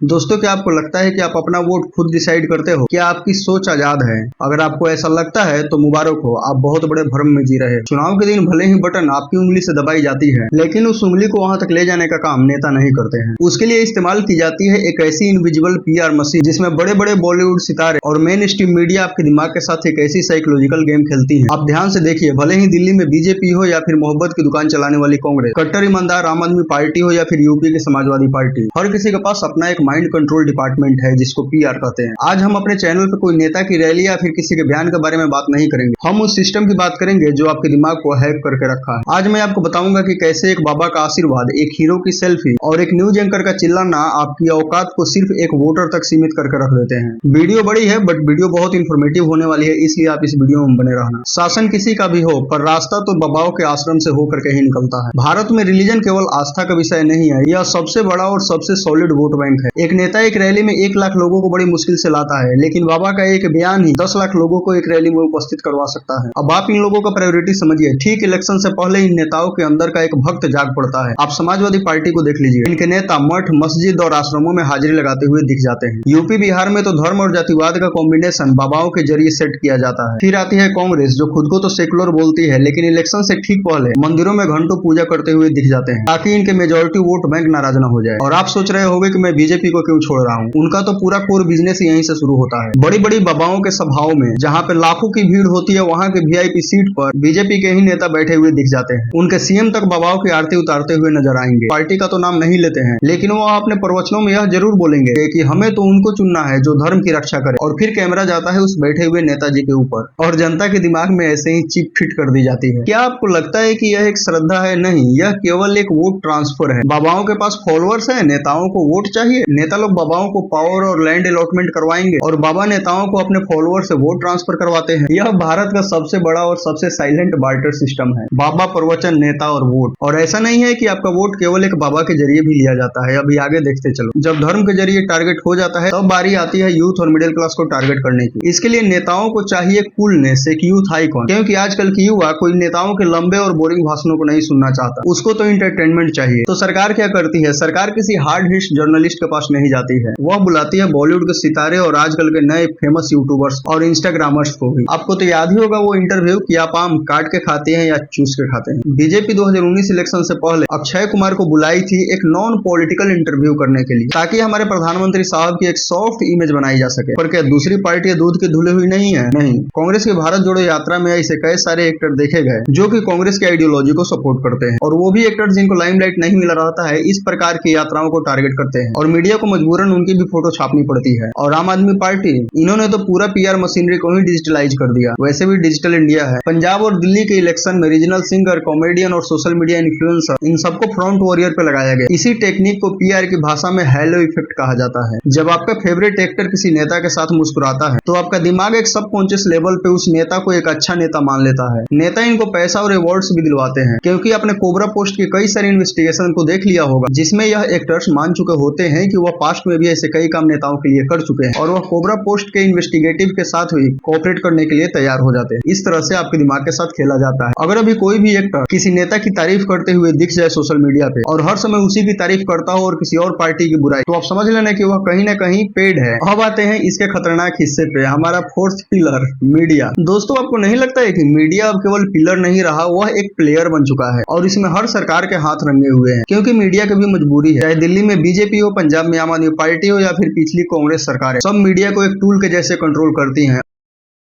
दोस्तों, क्या आपको लगता है कि आप अपना वोट खुद डिसाइड करते हो? क्या आपकी सोच आजाद है? अगर आपको ऐसा लगता है तो मुबारक हो, आप बहुत बड़े भ्रम में जी रहे हैं। चुनाव के दिन भले ही बटन आपकी उंगली से दबाई जाती है, लेकिन उस उंगली को वहां तक ले जाने का काम नेता नहीं करते हैं। उसके लिए इस्तेमाल की जाती है एक ऐसी इनविजिबल पीआर मशीन जिसमें बड़े बड़े बॉलीवुड सितारे और मेन स्ट्रीम मीडिया आपके दिमाग के साथ एक ऐसी साइकोलॉजिकल गेम खेलती है। आप ध्यान से देखिए, भले ही दिल्ली में बीजेपी हो या फिर मोहब्बत की दुकान चलाने वाली कांग्रेस, कट्टर ईमानदार आम आदमी पार्टी हो या फिर यूपी की समाजवादी पार्टी, हर किसी के पास अपना एक माइंड कंट्रोल डिपार्टमेंट है जिसको पीआर कहते हैं। आज हम अपने चैनल पे कोई नेता की रैली या फिर किसी के बयान के बारे में बात नहीं करेंगे, हम उस सिस्टम की बात करेंगे जो आपके दिमाग को हैक करके रखा है। आज मैं आपको बताऊंगा कि कैसे एक बाबा का आशीर्वाद, एक हीरो की सेल्फी और एक न्यूज एंकर का चिल्लाना आपकी औकात को सिर्फ एक वोटर तक सीमित करके रख देते हैं। वीडियो बड़ी है बट वीडियो बहुत इंफॉर्मेटिव होने वाली है, इसलिए आप इस वीडियो में बने रहना। शासन किसी का भी हो, पर रास्ता तो बाबाओं के आश्रम से होकर के ही निकलता है। भारत में रिलीजन केवल आस्था का विषय नहीं है, यह सबसे बड़ा और सबसे सॉलिड वोट बैंक है। एक नेता एक रैली में 1 लाख लोगों को बड़ी मुश्किल से लाता है, लेकिन बाबा का एक बयान ही 10 लाख लोगों को एक रैली में उपस्थित करवा सकता है। अब आप इन लोगों का प्रायोरिटी समझिए। ठीक इलेक्शन से पहले इन नेताओं के अंदर का एक भक्त जाग पड़ता है। आप समाजवादी पार्टी को देख लीजिए, इनके नेता मठ, मस्जिद और आश्रमों में हाजिरी लगाते हुए दिख जाते हैं। यूपी बिहार में तो धर्म और जातिवाद का कॉम्बिनेशन बाबाओं के जरिए सेट किया जाता है। फिर आती है कांग्रेस, जो खुद को तो सेकुलर बोलती है, लेकिन इलेक्शन से ठीक पहले मंदिरों में घंटों पूजा करते हुए दिख जाते हैं ताकि इनके मेजोरिटी वोट बैंक नाराज न हो जाए। और आप सोच रहे होंगे कि मैं बीजेपी को क्यों छोड़ रहा हूँ। उनका तो पूरा कोर बिजनेस यहीं से शुरू होता है। बड़ी बड़ी बाबाओं के सभाओं में जहाँ पे लाखों की भीड़ होती है, वहाँ के वीआईपी सीट पर बीजेपी के ही नेता बैठे हुए दिख जाते हैं। उनके सीएम तक बाबाओं की आरती उतारते हुए नजर आएंगे। पार्टी का तो नाम नहीं लेते हैं, लेकिन वो अपने प्रवचनों में यह जरूर बोलेंगे कि हमें तो उनको चुनना है जो धर्म की रक्षा करे। और फिर कैमरा जाता है उस बैठे हुए नेताजी के ऊपर और जनता के दिमाग में ऐसे ही चिप फिट कर दी जाती है। क्या आपको लगता है कि यह एक श्रद्धा है? नहीं, यह केवल एक वोट ट्रांसफर है। बाबाओं के पास फॉलोअर्स है, नेताओं को वोट चाहिए। नेता लोग बाबाओं को पावर और लैंड अलॉटमेंट करवाएंगे और बाबा नेताओं को अपने फॉलोअर से वोट ट्रांसफर करवाते हैं। यह भारत का सबसे बड़ा और सबसे साइलेंट बार्टर सिस्टम है। बाबा, प्रवचन, नेता और वोट। और ऐसा नहीं है कि आपका वोट केवल एक बाबा के जरिए भी लिया जाता है। अभी आगे देखते चलो। जब धर्म के जरिए टारगेट हो जाता है, तब बारी आती है यूथ और मिडिल क्लास को टारगेट करने की। इसके लिए नेताओं को चाहिए कूलनेस, एक यूथ आइकॉन, क्योंकि आजकल की युवा कोई नेताओं के लंबे और बोरिंग भाषणों को नहीं सुनना चाहता। उसको तो एंटरटेनमेंट चाहिए। तो सरकार क्या करती है? सरकार किसी हार्ड हिट जर्नलिस्ट के पास नहीं जाती है, वह बुलाती है बॉलीवुड के सितारे और आजकल के नए फेमस यूट्यूबर्स और इंस्टाग्रामर्स को भी। आपको तो याद ही होगा वो इंटरव्यू कि आप आम काट के खाते हैं या चूस के खाते हैं। बीजेपी 2019 इलेक्शन से पहले अक्षय कुमार को बुलाई थी एक नॉन पॉलिटिकल इंटरव्यू करने के लिए, ताकि हमारे प्रधानमंत्री साहब की एक सॉफ्ट इमेज बनाई जा सके। पर क्या दूसरी पार्टी दूध की धुली हुई नहीं है? नहीं। कांग्रेस की भारत जोड़ो यात्रा में ऐसे कई सारे एक्टर देखे गए जो कि कांग्रेस की आइडियोलॉजी को सपोर्ट करते हैं, और वो भी एक्टर जिनको लाइमलाइट नहीं मिल रहता है, इस प्रकार की यात्राओं को टारगेट करते हैं और मीडिया को मजबूरन उनकी भी फोटो छापनी पड़ती है। और आम आदमी पार्टी, इन्होंने तो पूरा पीआर मशीनरी को ही डिजिटलाइज कर दिया। वैसे भी डिजिटल इंडिया है। पंजाब और दिल्ली के इलेक्शन में रीजनल सिंगर, कॉमेडियन और सोशल मीडिया इन्फ्लुएंसर, इन सबको फ्रंट वॉरियर पे लगाया गया। इसी टेक्निक को पीआर की भाषा में हेलो इफेक्ट कहा जाता है। जब आपका फेवरेट एक्टर किसी नेता के साथ मुस्कुराता है, तो आपका दिमाग एक सबकॉन्शियस लेवल पे उस नेता को एक अच्छा नेता मान लेता है। नेता इनको पैसा और अवार्ड्स भी दिलवाते हैं, क्योंकि आपने कोबरा पोस्ट की कई सारी इन्वेस्टिगेशन को देख लिया होगा, जिसमें यह एक्टर्स मान चुके होते हैं कि वह पास्ट में भी ऐसे कई काम नेताओं के लिए कर चुके हैं और वह कोबरा पोस्ट के इन्वेस्टिगेटिव के साथ हुई कोऑपरेट करने के लिए तैयार हो जाते हैं। इस तरह से आपके दिमाग के साथ खेला जाता है। अगर अभी कोई भी एक्टर किसी नेता की तारीफ करते हुए दिख जाए सोशल मीडिया पे और हर समय उसी की तारीफ करता हो और किसी और पार्टी की बुराई, तो आप समझ लेना कि वह कहीं ना कहीं पेड है। अब आते हैं इसके खतरनाक हिस्से पे, हमारा फोर्थ पिलर, मीडिया। दोस्तों, आपको नहीं लगता है कि मीडिया अब केवल पिलर नहीं रहा, वह एक प्लेयर बन चुका है और इसमें हर सरकार के हाथ रंगे हुए हैं, क्योंकि मीडिया की भी मजबूरी है। चाहे दिल्ली में बीजेपी हो, पंजाब में आम आदमी पार्टी हो या फिर पिछली कांग्रेस सरकार है, सब मीडिया को एक टूल के जैसे कंट्रोल करती हैं।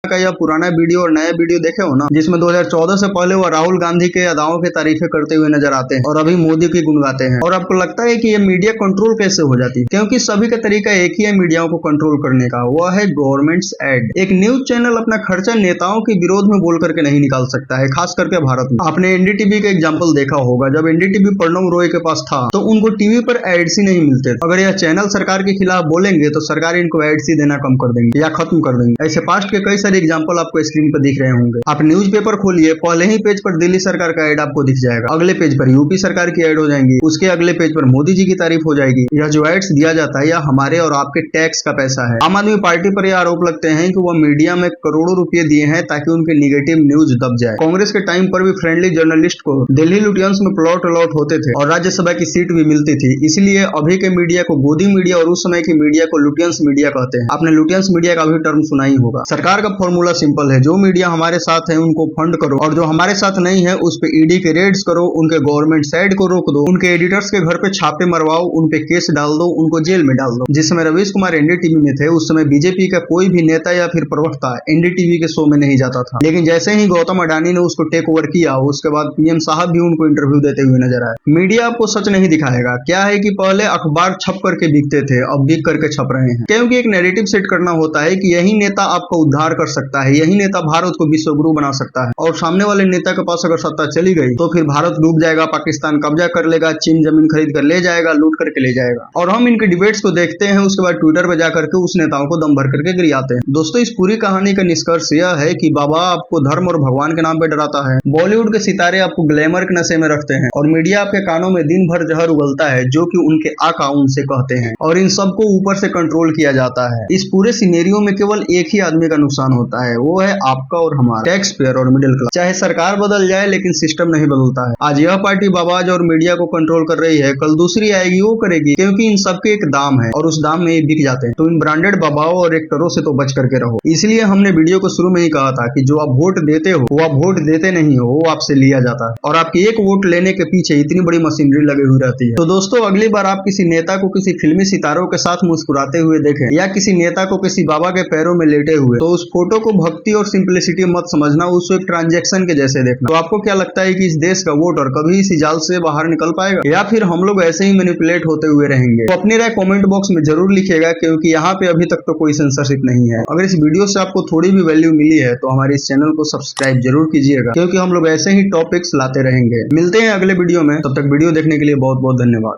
का यह पुराना वीडियो और नया वीडियो देखे हो ना, जिसमें 2014 से पहले वो राहुल गांधी के अदाओं की तारीफें करते हुए नजर आते हैं और अभी मोदी की गुनगाते हैं। और आपको लगता है कि ये मीडिया कंट्रोल कैसे हो जाती है? क्योंकि सभी का तरीका एक ही है मीडियाओं को कंट्रोल करने का, वो है गवर्नमेंट्स एड। एक न्यूज चैनल अपना खर्चा नेताओं के विरोध में बोल करके नहीं निकाल सकता है, खास करके भारत में। आपने एनडीटीवी का एग्जाम्पल देखा होगा, जब एनडीटीवी प्रणब रॉय के पास था तो उनको टीवी पर एड्स ही नहीं मिलते। अगर यह चैनल सरकार के खिलाफ बोलेंगे तो सरकार इनको एड्स ही देना कम कर देंगे या खत्म कर देंगे। ऐसे पास्ट के कई सारे सारे एग्जांपल आपको स्क्रीन पर दिख रहे होंगे। आप न्यूज़पेपर खोलिए, पहले ही पेज पर दिल्ली सरकार का ऐड आपको दिख जाएगा, अगले पेज पर यूपी सरकार की ऐड हो जाएंगी, उसके अगले पेज पर मोदी जी की तारीफ हो जाएगी। यह जो एड्स दिया जाता है यह हमारे और आपके टैक्स का पैसा है। आम आदमी पार्टी पर यह आरोप लगते हैं कि वह मीडिया में करोड़ों रुपए दिए हैं ताकि उनके निगेटिव न्यूज दब जाए। कांग्रेस के टाइम पर भी फ्रेंडली जर्नलिस्ट को दिल्ली लुटियंस में प्लॉट अलॉट होते थे और राज्यसभा की सीट भी मिलती थी। इसलिए अभी के मीडिया को गोदी मीडिया और उस समय की मीडिया को लुटियंस मीडिया कहते हैं। आपने लुटियंस मीडिया का भी टर्म सुना ही होगा। सरकार का फॉर्मूला सिंपल है, जो मीडिया हमारे साथ है उनको फंड करो और जो हमारे साथ नहीं है उस पे ईडी के रेड्स करो, उनके गवर्नमेंट साइड को रोक दो, उनके एडिटर्स के घर पे छापे मरवाओ, उन पे केस डाल दो, उनको जेल में डाल दो। जिस समय रवीश कुमार एनडीटीवी में थे उस समय बीजेपी का कोई भी नेता या फिर प्रवक्ता एनडीटीवी के शो में नहीं जाता था, लेकिन जैसे ही गौतम अडानी ने उसको टेक ओवर किया उसके बाद पीएम साहब भी उनको इंटरव्यू देते हुए नजर आए। मीडिया आपको सच नहीं दिखाएगा। क्या है कि पहले अखबार छप करके बिकते थे, अब बिक करके छप रहे हैं, क्योंकि एक नैरेटिव सेट करना होता है कि यही नेता आपका उद्धार कर सकता है, यही नेता भारत को विश्व गुरु बना सकता है। और सामने वाले नेता के पास अगर सत्ता चली गई तो फिर भारत डूब जाएगा, पाकिस्तान कब्जा कर लेगा, चीन जमीन खरीद कर ले जाएगा, लूट करके ले जाएगा। और हम इनके डिबेट्स को देखते हैं, उसके बाद ट्विटर पर जाकर के उस नेताओं को दम भर करके गिरियाते हैं। दोस्तों, इस पूरी कहानी का निष्कर्ष यह है कि बाबा आपको धर्म और भगवान के नाम पे डराता है, बॉलीवुड के सितारे आपको ग्लैमर के नशे में रखते हैं और मीडिया आपके कानों में दिन भर जहर उगलता है जो कि उनके आका उनसे कहते हैं और इन सबको ऊपर से कंट्रोल किया जाता है। इस पूरे सिनेरियो में केवल एक ही आदमी का नुकसान होता है, वो है आपका और हमारा, टैक्स पेयर और मिडिल क्लास। चाहे सरकार बदल जाए लेकिन सिस्टम नहीं बदलता है। आज यह पार्टी बाबाज और मीडिया को कंट्रोल कर रही है, कल दूसरी आएगी वो करेगी, क्योंकि इन सबके एक दाम है और उस दाम में ये बिक जाते हैं। तो इन ब्रांडेड बाबाओं और एक्टरों से तो बच करके रहो। इसलिए हमने वीडियो को शुरू में ही कहा था कि जो आप वोट देते हो वो आप वोट देते नहीं हो, वो आपसे लिया जाता है और आपके एक वोट लेने के पीछे इतनी बड़ी मशीनरी लगी हुई रहती है। तो दोस्तों, अगली बार आप किसी नेता को किसी फिल्मी सितारों के साथ मुस्कुराते हुए देखें या किसी नेता को किसी बाबा के पैरों में लेटे हुए, तो उस फोटो को भक्ति और सिंपलिसिटी मत समझना, उसको एक ट्रांजैक्शन के जैसे देखना। तो आपको क्या लगता है कि इस देश का वोटर कभी इसी जाल से बाहर निकल पाएगा या फिर हम लोग ऐसे ही मैनिपुलेट होते हुए रहेंगे? तो अपनी राय कमेंट बॉक्स में जरूर लिखिएगा, क्योंकि यहाँ पे अभी तक तो कोई सेंसरशिप नहीं है। अगर इस वीडियो से आपको थोड़ी भी वैल्यू मिली है तो हमारे इस चैनल को सब्सक्राइब जरूर कीजिएगा, क्योंकि हम लोग ऐसे ही टॉपिक्स लाते रहेंगे। मिलते हैं अगले वीडियो में, तब तक वीडियो देखने के लिए बहुत बहुत धन्यवाद।